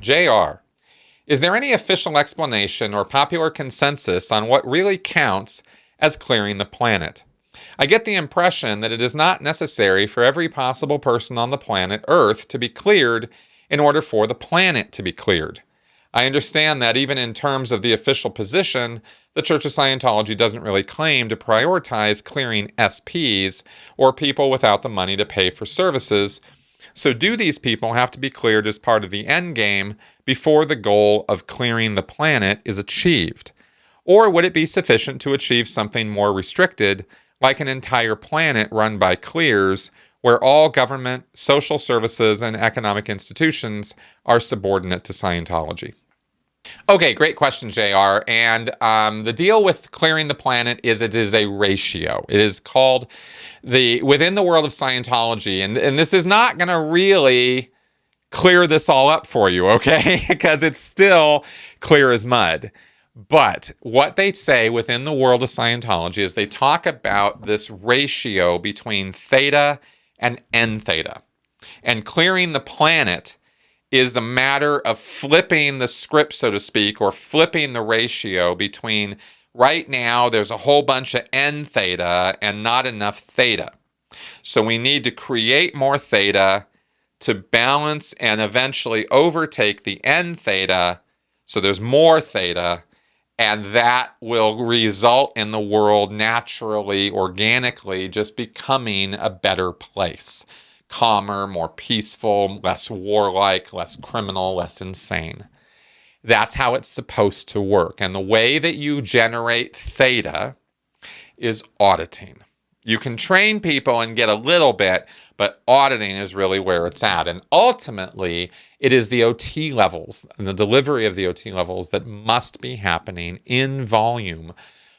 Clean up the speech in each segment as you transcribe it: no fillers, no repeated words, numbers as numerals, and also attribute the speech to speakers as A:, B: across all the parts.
A: JR, is there any official explanation or popular consensus on what really counts as clearing the planet? I get the impression that it is not necessary for every possible person on the planet Earth to be cleared in order for the planet to be cleared. I understand that even in terms of the official position, the Church of Scientology doesn't really claim to prioritize clearing SPs or people without the money to pay for services. So do these people have to be cleared as part of the end game before the goal of clearing the planet is achieved? Or would it be sufficient to achieve something more restricted, like an entire planet run by clears, where all government, social services, and economic institutions are subordinate to Scientology? Okay, great question, JR. And the deal with clearing the planet is it is a ratio. It is called within the world of Scientology, and this is not going to really clear this all up for you, okay? Because it's still clear as mud. But what they say within the world of Scientology is they talk about this ratio between theta and n theta. And clearing the planet is a matter of flipping the script, so to speak, or flipping the ratio between right now there's a whole bunch of n theta and not enough theta. So we need to create more theta to balance and eventually overtake the n theta, so there's more theta, and that will result in the world naturally, organically, just becoming a better place. Calmer, more peaceful, less warlike, less criminal, less insane. That's how it's supposed to work. And the way that you generate theta is auditing. You can train people and get a little bit, but auditing is really where it's at. And ultimately, it is the OT levels and the delivery of the OT levels that must be happening in volume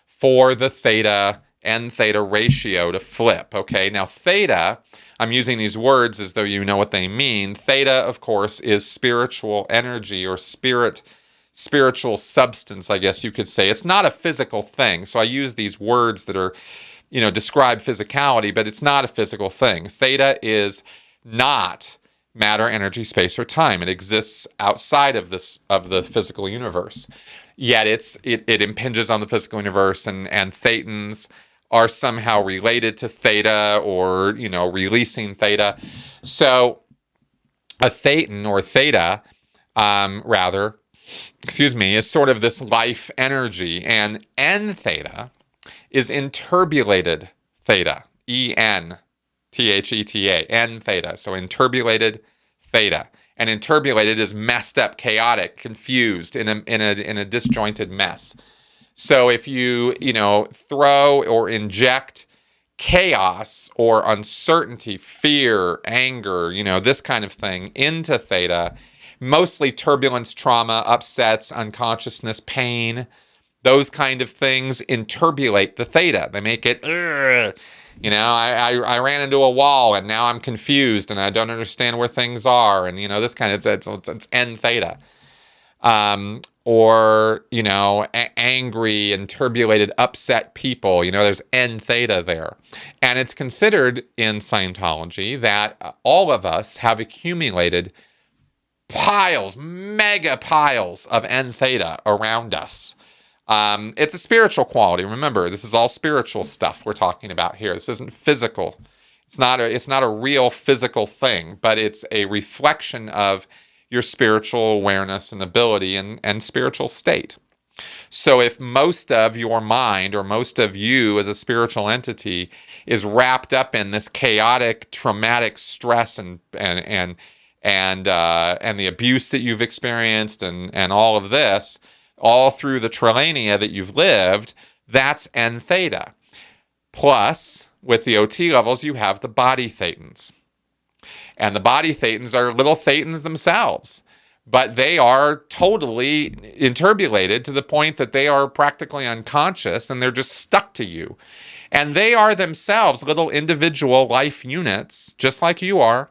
A: for the theta and theta ratio to flip. Okay, now theta, I'm using these words as though you know what they mean. Theta, of course, is spiritual energy or spiritual substance, I guess you could say. It's not a physical thing. So I use these words that are, describe physicality, but it's not a physical thing. Theta is not matter, energy, space, or time. It exists outside of the physical universe. Yet it impinges on the physical universe, and thetans are somehow related to theta or, releasing theta. So a thetan or theta, is sort of this life energy. And n theta is interbulated theta, E-N-T-H-E-T-A, n theta. So interbulated theta. And interbulated is messed up, chaotic, confused, in a disjointed mess. So if you, throw or inject chaos or uncertainty, fear, anger, this kind of thing into theta, mostly turbulence, trauma, upsets, unconsciousness, pain, those kind of things interbulate the theta. They make it, I ran into a wall and now I'm confused and I don't understand where things are. And, this kind of, it's n theta. Angry and turbulated, upset people, there's n theta there. And it's considered in Scientology that all of us have accumulated mega piles of n theta around us. It's a spiritual quality. Remember, this is all spiritual stuff we're talking about here. This isn't physical. It's not a real physical thing, but it's a reflection of your spiritual awareness and ability and spiritual state. So if most of your mind or most of you as a spiritual entity is wrapped up in this chaotic, traumatic stress and the abuse that you've experienced and all of this, all through the trilenia that you've lived, that's n theta. Plus, with the OT levels, you have the body thetans. And the body thetans are little thetans themselves, but they are totally interbulated to the point that they are practically unconscious and they're just stuck to you. And they are themselves little individual life units, just like you are,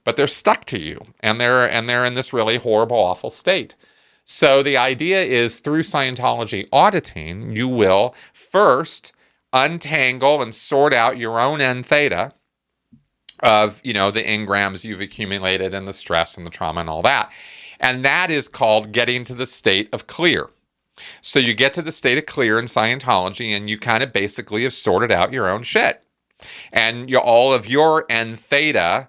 A: but they're stuck to you. And they're in this really horrible, awful state. So the idea is through Scientology auditing, you will first untangle and sort out your own n theta of, the engrams you've accumulated and the stress and the trauma and all that. And that is called getting to the state of clear. So you get to the state of clear in Scientology, and you kind of basically have sorted out your own shit. And all of your N theta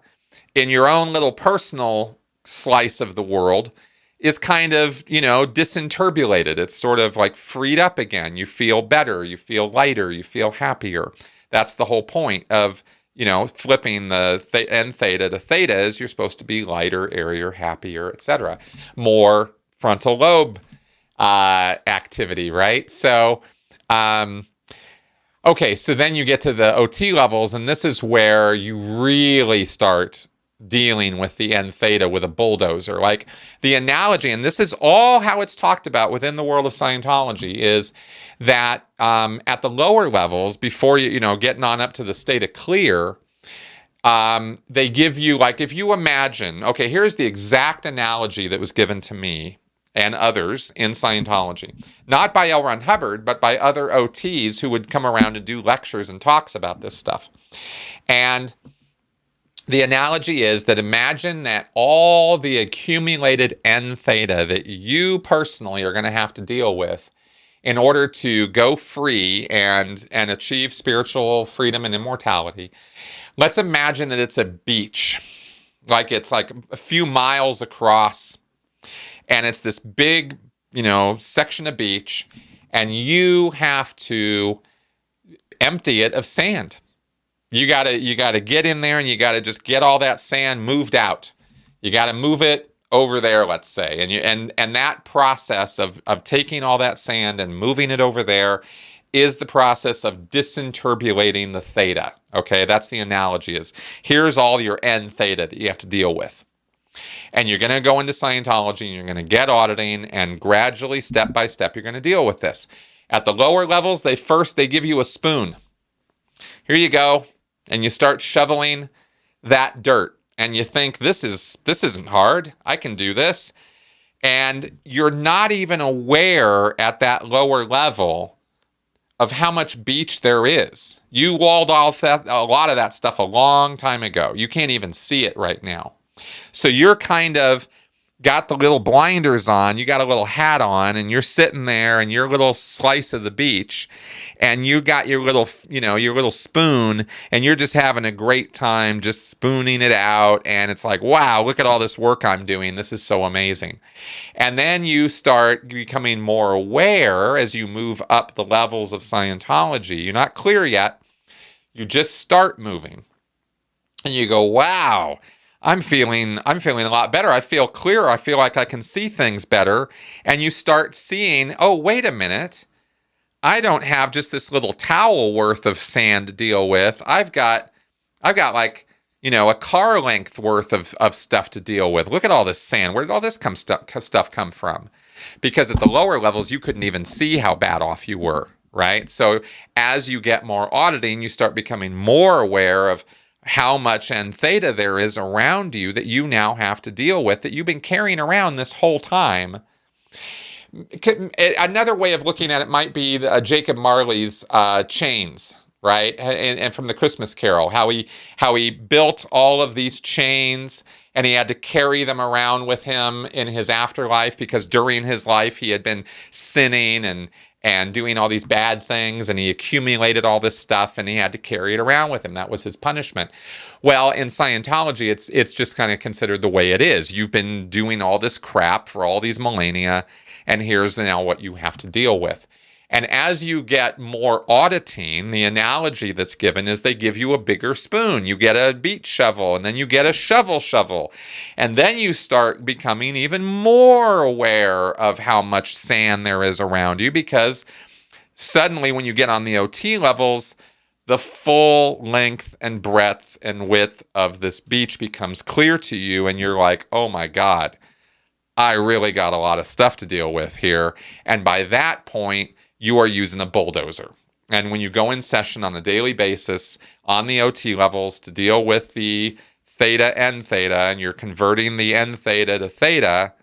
A: in your own little personal slice of the world is kind of, disinterbulated. It's sort of like freed up again. You feel better, you feel lighter, you feel happier. That's the whole point of, flipping the N theta to theta is you're supposed to be lighter, airier, happier, etc. More frontal lobe activity, right? So, okay, so then you get to the OT levels, and this is where you really start dealing with the N theta with a bulldozer. Like the analogy, and this is all how it's talked about within the world of Scientology, is that at the lower levels, before getting on up to the state of clear, they give you, like, if you imagine, okay, here's the exact analogy that was given to me and others in Scientology. Not by L. Ron Hubbard, but by other OTs who would come around and do lectures and talks about this stuff. And the analogy is that imagine that all the accumulated N theta that you personally are going to have to deal with in order to go free and achieve spiritual freedom and immortality. Let's imagine that it's a beach. Like it's like a few miles across, and it's this big, section of beach, and you have to empty it of sand. You gotta get in there, and you gotta just get all that sand moved out. You gotta move it over there, let's say, and that process of taking all that sand and moving it over there is the process of disinterbulating the theta. Okay, that's the analogy. Is here's all your N theta that you have to deal with. And you're going to go into Scientology, and you're going to get auditing, and gradually, step by step, you're going to deal with this. At the lower levels, they give you a spoon. Here you go. And you start shoveling that dirt. And you think, this isn't hard. I can do this. And you're not even aware at that lower level of how much beach there is. You walled off a lot of that stuff a long time ago. You can't even see it right now. So you're kind of got the little blinders on, you got a little hat on, and you're sitting there in your little slice of the beach, and you got your little, your little spoon, and you're just having a great time just spooning it out, and it's like, wow, look at all this work I'm doing. This is so amazing. And then you start becoming more aware as you move up the levels of Scientology. You're not clear yet. You just start moving. And you go, wow, I'm feeling a lot better. I feel clearer. I feel like I can see things better. And you start seeing, oh, wait a minute. I don't have just this little towel worth of sand to deal with. I've got like, a car length worth of stuff to deal with. Look at all this sand. Where did all this stuff come from? Because at the lower levels, you couldn't even see how bad off you were, right? So as you get more auditing, you start becoming more aware of how much N theta there is around you that you now have to deal with, that you've been carrying around this whole time. Another way of looking at it might be Jacob Marley's chains, right? And from the Christmas Carol, how he built all of these chains, and he had to carry them around with him in his afterlife, because during his life he had been sinning and doing all these bad things, and he accumulated all this stuff, and he had to carry it around with him. That was his punishment. Well, in Scientology, it's just kind of considered the way it is. You've been doing all this crap for all these millennia, and here's now what you have to deal with. And as you get more auditing, the analogy that's given is they give you a bigger spoon. You get a beach shovel, and then you get a shovel. And then you start becoming even more aware of how much sand there is around you, because suddenly when you get on the OT levels, the full length and breadth and width of this beach becomes clear to you, and you're like, oh my God, I really got a lot of stuff to deal with here. And by that point, you are using a bulldozer. And when you go in session on a daily basis on the OT levels to deal with the theta, N theta, and you're converting the N theta to theta,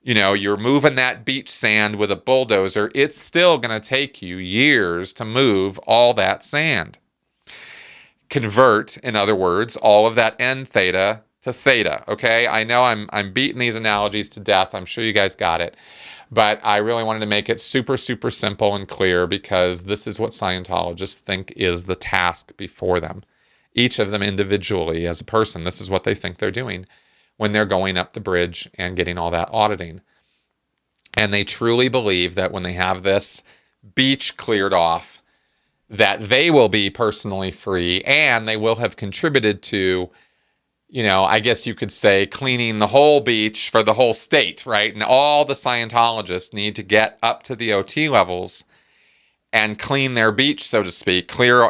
A: you're moving that beach sand with a bulldozer, it's still going to take you years to move all that sand. Convert, in other words, all of that N theta to theta, okay? I know I'm beating these analogies to death. I'm sure you guys got it. But I really wanted to make it super, super simple and clear because this is what Scientologists think is the task before them. Each of them individually as a person, this is what they think they're doing when they're going up the bridge and getting all that auditing. And they truly believe that when they have this beach cleared off, that they will be personally free and they will have contributed to, I guess you could say cleaning the whole beach for the whole state, right? And all the Scientologists need to get up to the OT levels and clean their beach, so to speak, clear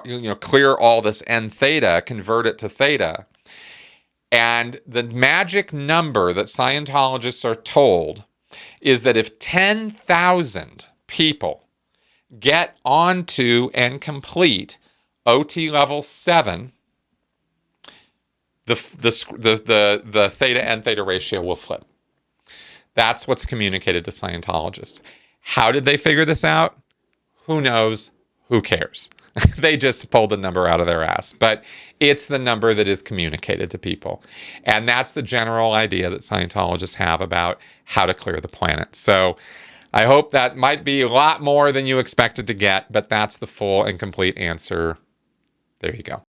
A: all this N theta, convert it to theta. And the magic number that Scientologists are told is that if 10,000 people get onto and complete OT level 7, the theta and theta ratio will flip. That's what's communicated to Scientologists. How did they figure this out? Who knows? Who cares? They just pulled the number out of their ass. But it's the number that is communicated to people. And that's the general idea that Scientologists have about how to clear the planet. So I hope that might be a lot more than you expected to get, but that's the full and complete answer. There you go.